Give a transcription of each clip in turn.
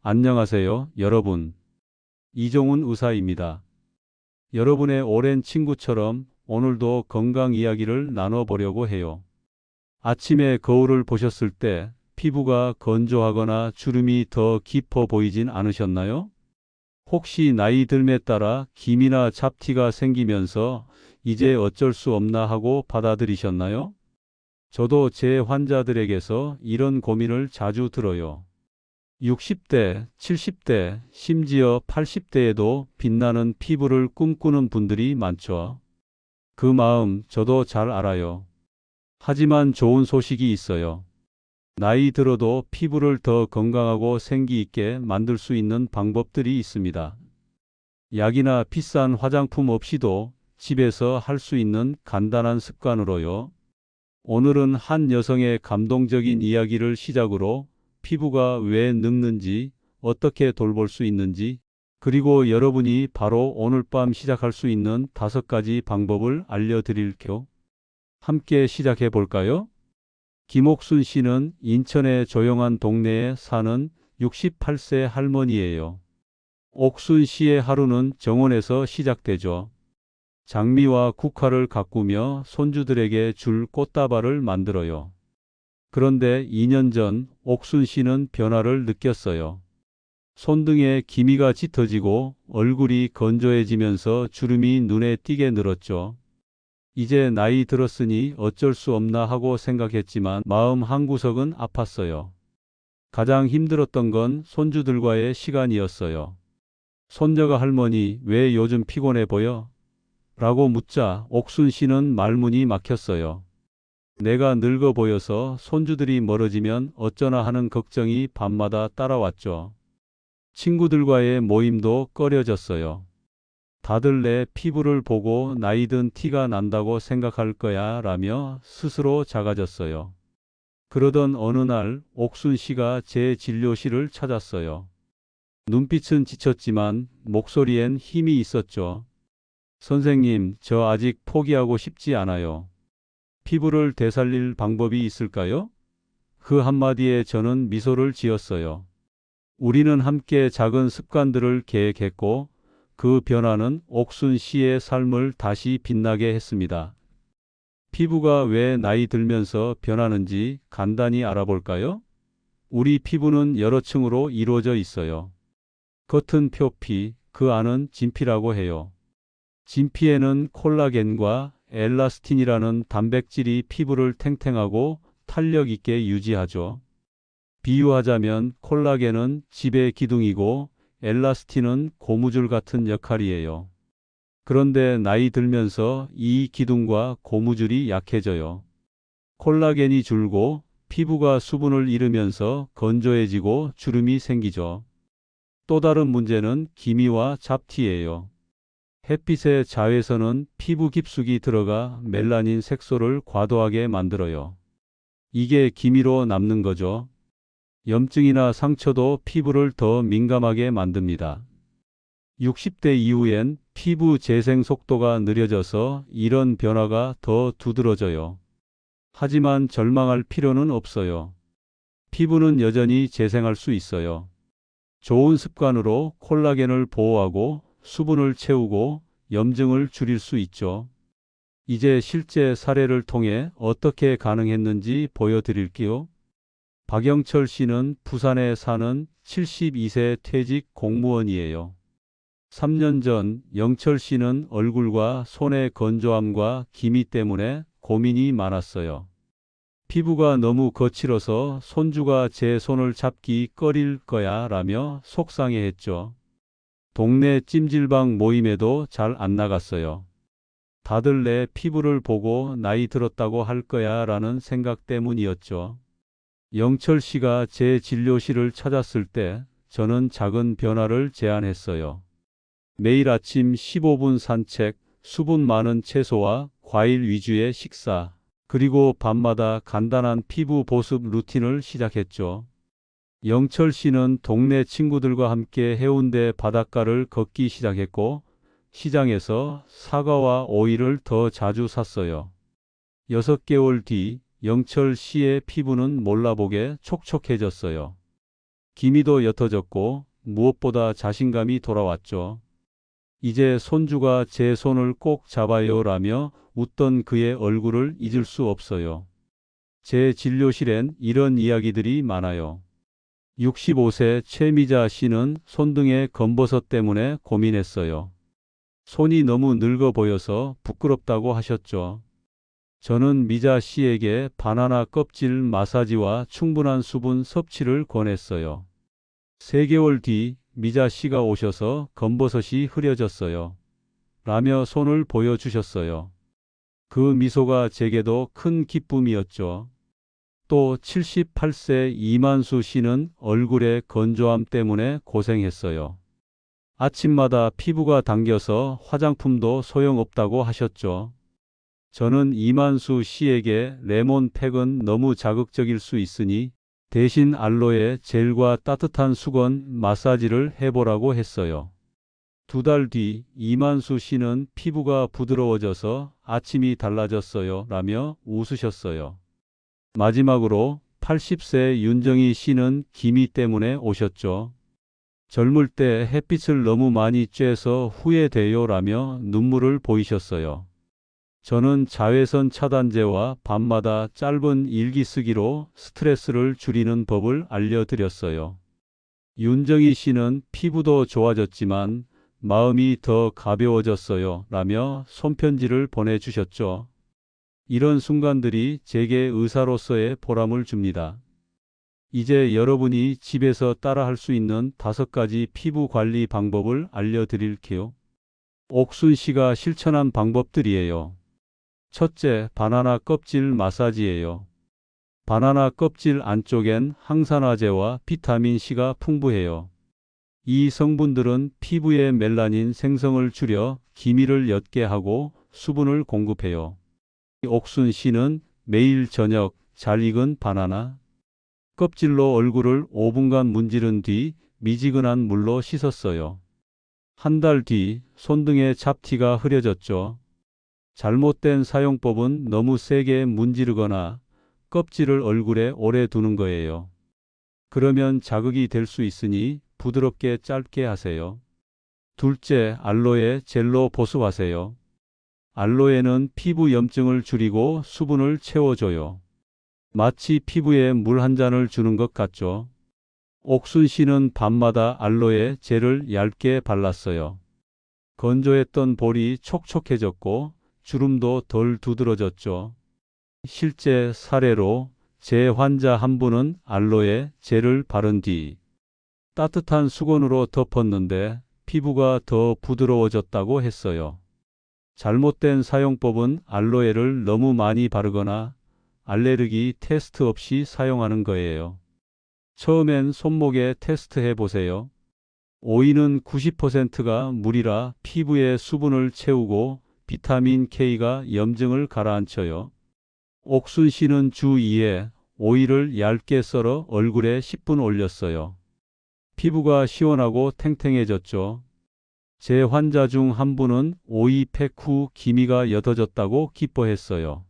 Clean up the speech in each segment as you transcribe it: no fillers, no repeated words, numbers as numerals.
안녕하세요, 여러분. 이종훈 의사입니다. 여러분의 오랜 친구처럼 오늘도 건강 이야기를 나눠보려고 해요. 아침에 거울을 보셨을 때 피부가 건조하거나 주름이 더 깊어 보이진 않으셨나요? 혹시 나이 들에 따라 기미나 잡티가 생기면서 이제 어쩔 수 없나 하고 받아들이셨나요? 저도 제 환자들에게서 이런 고민을 자주 들어요. 60대, 70대, 심지어 80대에도 빛나는 피부를 꿈꾸는 분들이 많죠. 그 마음 저도 잘 알아요. 하지만 좋은 소식이 있어요. 나이 들어도 피부를 더 건강하고 생기 있게 만들 수 있는 방법들이 있습니다. 약이나 비싼 화장품 없이도 집에서 할 수 있는 간단한 습관으로요. 오늘은 한 여성의 감동적인 이야기를 시작으로 피부가 왜 늙는지, 어떻게 돌볼 수 있는지, 그리고 여러분이 바로 오늘 밤 시작할 수 있는 5가지 방법을 알려드릴게요. 함께 시작해 볼까요? 김옥순 씨는 인천의 조용한 동네에 사는 68세 할머니예요. 옥순 씨의 하루는 정원에서 시작되죠. 장미와 국화를 가꾸며 손주들에게 줄 꽃다발을 만들어요. 그런데 2년 전 옥순 씨는 변화를 느꼈어요. 손등에 기미가 짙어지고 얼굴이 건조해지면서 주름이 눈에 띄게 늘었죠. 이제 나이 들었으니 어쩔 수 없나 하고 생각했지만 마음 한구석은 아팠어요. 가장 힘들었던 건 손주들과의 시간이었어요. 손녀가 할머니, 왜 요즘 피곤해 보여? 라고 묻자 옥순 씨는 말문이 막혔어요. 내가 늙어 보여서 손주들이 멀어지면 어쩌나 하는 걱정이 밤마다 따라왔죠. 친구들과의 모임도 꺼려졌어요. 다들 내 피부를 보고 나이 든 티가 난다고 생각할 거야 라며 스스로 작아졌어요. 그러던 어느 날 옥순 씨가 제 진료실을 찾았어요. 눈빛은 지쳤지만 목소리엔 힘이 있었죠. 선생님, 저 아직 포기하고 싶지 않아요. 피부를 되살릴 방법이 있을까요? 그 한마디에 저는 미소를 지었어요. 우리는 함께 작은 습관들을 계획했고 그 변화는 옥순 씨의 삶을 다시 빛나게 했습니다. 피부가 왜 나이 들면서 변하는지 간단히 알아볼까요? 우리 피부는 여러 층으로 이루어져 있어요. 겉은 표피, 그 안은 진피라고 해요. 진피에는 콜라겐과 엘라스틴이라는 단백질이 피부를 탱탱하고 탄력 있게 유지하죠. 비유하자면 콜라겐은 집의 기둥이고 엘라스틴은 고무줄 같은 역할이에요. 그런데 나이 들면서 이 기둥과 고무줄이 약해져요. 콜라겐이 줄고 피부가 수분을 잃으면서 건조해지고 주름이 생기죠. 또 다른 문제는 기미와 잡티예요. 햇빛의 자외선은 피부 깊숙이 들어가 멜라닌 색소를 과도하게 만들어요. 이게 기미로 남는 거죠. 염증이나 상처도 피부를 더 민감하게 만듭니다. 60대 이후엔 피부 재생 속도가 느려져서 이런 변화가 더 두드러져요. 하지만 절망할 필요는 없어요. 피부는 여전히 재생할 수 있어요. 좋은 습관으로 콜라겐을 보호하고 수분을 채우고 염증을 줄일 수 있죠. 이제 실제 사례를 통해 어떻게 가능했는지 보여드릴게요. 박영철 씨는 부산에 사는 72세 퇴직 공무원이에요. 3년 전 영철 씨는 얼굴과 손의 건조함과 기미 때문에 고민이 많았어요. 피부가 너무 거칠어서 손주가 제 손을 잡기 꺼릴 거야 라며 속상해했죠. 동네 찜질방 모임에도 잘 안 나갔어요. 다들 내 피부를 보고 나이 들었다고 할 거야 라는 생각 때문이었죠. 영철 씨가 제 진료실을 찾았을 때 저는 작은 변화를 제안했어요. 매일 아침 15분 산책, 수분 많은 채소와 과일 위주의 식사, 그리고 밤마다 간단한 피부 보습 루틴을 시작했죠. 영철 씨는 동네 친구들과 함께 해운대 바닷가를 걷기 시작했고 시장에서 사과와 오이를 더 자주 샀어요. 6개월 뒤 영철 씨의 피부는 몰라보게 촉촉해졌어요. 기미도 옅어졌고 무엇보다 자신감이 돌아왔죠. 이제 손주가 제 손을 꼭 잡아요라며 웃던 그의 얼굴을 잊을 수 없어요. 제 진료실엔 이런 이야기들이 많아요. 65세 최미자 씨는 손등에 검버섯 때문에 고민했어요. 손이 너무 늙어 보여서 부끄럽다고 하셨죠. 저는 미자 씨에게 바나나 껍질 마사지와 충분한 수분 섭취를 권했어요. 3개월 뒤 미자 씨가 오셔서 검버섯이 흐려졌어요. 라며 손을 보여주셨어요. 그 미소가 제게도 큰 기쁨이었죠. 또 78세 이만수 씨는 얼굴의 건조함 때문에 고생했어요. 아침마다 피부가 당겨서 화장품도 소용없다고 하셨죠. 저는 이만수 씨에게 레몬팩은 너무 자극적일 수 있으니 대신 알로에 젤과 따뜻한 수건 마사지를 해보라고 했어요. 2달 뒤 이만수 씨는 피부가 부드러워져서 아침이 달라졌어요 라며 웃으셨어요. 마지막으로 80세 윤정희 씨는 기미 때문에 오셨죠. 젊을 때 햇빛을 너무 많이 쬐서 후회돼요 라며 눈물을 보이셨어요. 저는 자외선 차단제와 밤마다 짧은 일기 쓰기로 스트레스를 줄이는 법을 알려드렸어요. 윤정희 씨는 피부도 좋아졌지만 마음이 더 가벼워졌어요 라며 손편지를 보내주셨죠. 이런 순간들이 제게 의사로서의 보람을 줍니다. 이제 여러분이 집에서 따라할 수 있는 5가지 피부 관리 방법을 알려드릴게요. 옥순 씨가 실천한 방법들이에요. 첫째, 바나나 껍질 마사지예요. 바나나 껍질 안쪽엔 항산화제와 비타민C가 풍부해요. 이 성분들은 피부의 멜라닌 생성을 줄여 기미를 옅게 하고 수분을 공급해요. 옥순 씨는 매일 저녁 잘 익은 바나나 껍질로 얼굴을 5분간 문지른 뒤 미지근한 물로 씻었어요. 한 달 뒤 손등에 잡티가 흐려졌죠. 잘못된 사용법은 너무 세게 문지르거나 껍질을 얼굴에 오래 두는 거예요. 그러면 자극이 될 수 있으니 부드럽게 짧게 하세요. 둘째, 알로에 젤로 보습하세요. 알로에는 피부 염증을 줄이고 수분을 채워줘요. 마치 피부에 물 한 잔을 주는 것 같죠. 옥순 씨는 밤마다 알로에 젤을 얇게 발랐어요. 건조했던 볼이 촉촉해졌고 주름도 덜 두드러졌죠. 실제 사례로 제 환자 한 분은 알로에 젤을 바른 뒤 따뜻한 수건으로 덮었는데 피부가 더 부드러워졌다고 했어요. 잘못된 사용법은 알로에를 너무 많이 바르거나 알레르기 테스트 없이 사용하는 거예요. 처음엔 손목에 테스트해 보세요. 오이는 90%가 물이라 피부에 수분을 채우고 비타민 K가 염증을 가라앉혀요. 옥순 씨는 주 2회 오이를 얇게 썰어 얼굴에 10분 올렸어요. 피부가 시원하고 탱탱해졌죠. 제 환자 중 한 분은 오이 팩 후 기미가 옅어졌다고 기뻐했어요.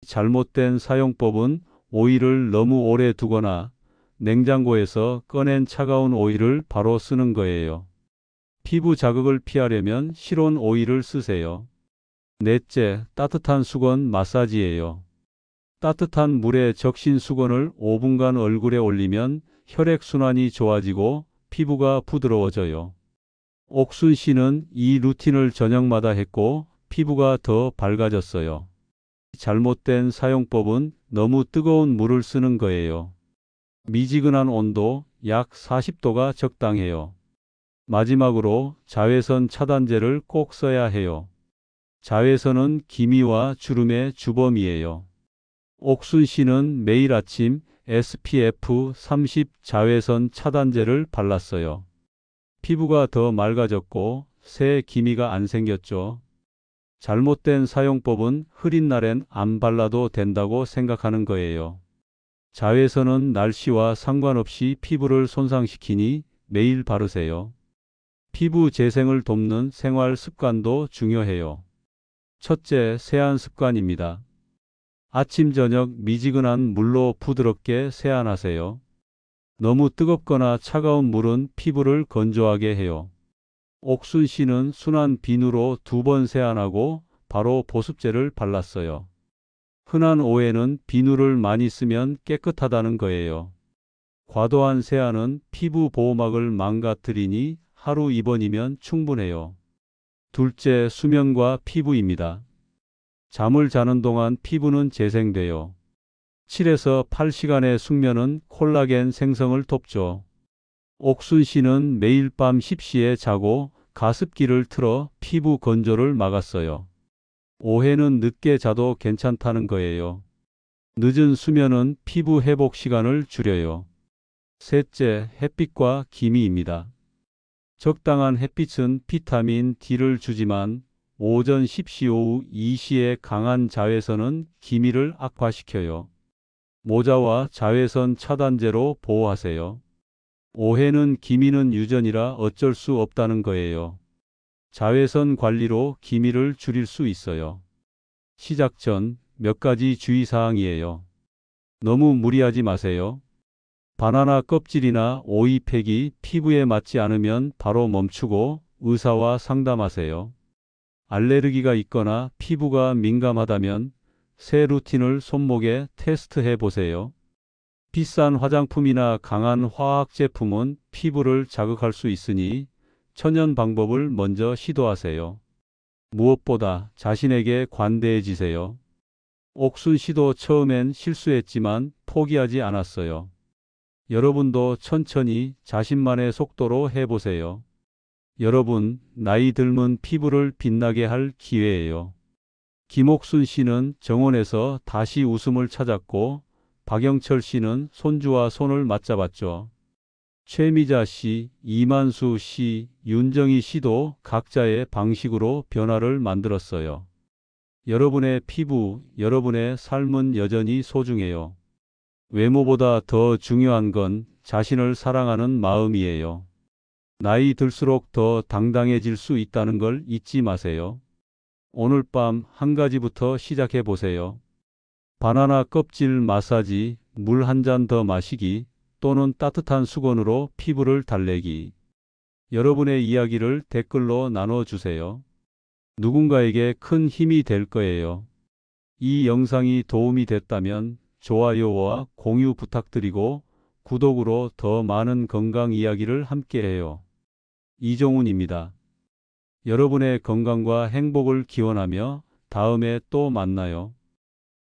잘못된 사용법은 오이를 너무 오래 두거나 냉장고에서 꺼낸 차가운 오이를 바로 쓰는 거예요. 피부 자극을 피하려면 실온 오이를 쓰세요. 넷째, 따뜻한 수건 마사지예요. 따뜻한 물에 적신 수건을 5분간 얼굴에 올리면 혈액순환이 좋아지고 피부가 부드러워져요. 옥순 씨는 이 루틴을 저녁마다 했고 피부가 더 밝아졌어요. 잘못된 사용법은 너무 뜨거운 물을 쓰는 거예요. 미지근한 온도 약 40도가 적당해요. 마지막으로 자외선 차단제를 꼭 써야 해요. 자외선은 기미와 주름의 주범이에요. 옥순 씨는 매일 아침 SPF 30 자외선 차단제를 발랐어요. 피부가 더 맑아졌고 새 기미가 안 생겼죠. 잘못된 사용법은 흐린 날엔 안 발라도 된다고 생각하는 거예요. 자외선은 날씨와 상관없이 피부를 손상시키니 매일 바르세요. 피부 재생을 돕는 생활 습관도 중요해요. 첫째, 세안 습관입니다. 아침 저녁 미지근한 물로 부드럽게 세안하세요. 너무 뜨겁거나 차가운 물은 피부를 건조하게 해요. 옥순 씨는 순한 비누로 2번 세안하고 바로 보습제를 발랐어요. 흔한 오해는 비누를 많이 쓰면 깨끗하다는 거예요. 과도한 세안은 피부 보호막을 망가뜨리니 하루 2번이면 충분해요. 둘째, 수면과 피부입니다. 잠을 자는 동안 피부는 재생돼요. 7에서 8시간의 숙면은 콜라겐 생성을 돕죠. 옥순 씨는 매일 밤 10시에 자고 가습기를 틀어 피부 건조를 막았어요. 오해는 늦게 자도 괜찮다는 거예요. 늦은 수면은 피부 회복 시간을 줄여요. 셋째, 햇빛과 기미입니다. 적당한 햇빛은 비타민 D를 주지만 오전 10시 오후 2시에 강한 자외선은 기미를 악화시켜요. 모자와 자외선 차단제로 보호하세요. 오해는 기미는 유전이라 어쩔 수 없다는 거예요. 자외선 관리로 기미를 줄일 수 있어요. 시작 전 몇 가지 주의사항이에요. 너무 무리하지 마세요. 바나나 껍질이나 오이팩이 피부에 맞지 않으면 바로 멈추고 의사와 상담하세요. 알레르기가 있거나 피부가 민감하다면 새 루틴을 손목에 테스트해 보세요. 비싼 화장품이나 강한 화학 제품은 피부를 자극할 수 있으니 천연 방법을 먼저 시도하세요. 무엇보다 자신에게 관대해지세요. 옥순 씨도 처음엔 실수했지만 포기하지 않았어요. 여러분도 천천히 자신만의 속도로 해보세요. 여러분, 나이 들면 피부를 빛나게 할 기회예요. 김옥순 씨는 정원에서 다시 웃음을 찾았고 박영철 씨는 손주와 손을 맞잡았죠. 최미자 씨, 이만수 씨, 윤정희 씨도 각자의 방식으로 변화를 만들었어요. 여러분의 피부, 여러분의 삶은 여전히 소중해요. 외모보다 더 중요한 건 자신을 사랑하는 마음이에요. 나이 들수록 더 당당해질 수 있다는 걸 잊지 마세요. 오늘 밤 한 가지부터 시작해 보세요. 바나나 껍질 마사지, 물 한 잔 더 마시기, 또는 따뜻한 수건으로 피부를 달래기. 여러분의 이야기를 댓글로 나눠주세요. 누군가에게 큰 힘이 될 거예요. 이 영상이 도움이 됐다면 좋아요와 공유 부탁드리고 구독으로 더 많은 건강 이야기를 함께해요. 이종훈입니다. 여러분의 건강과 행복을 기원하며 다음에 또 만나요.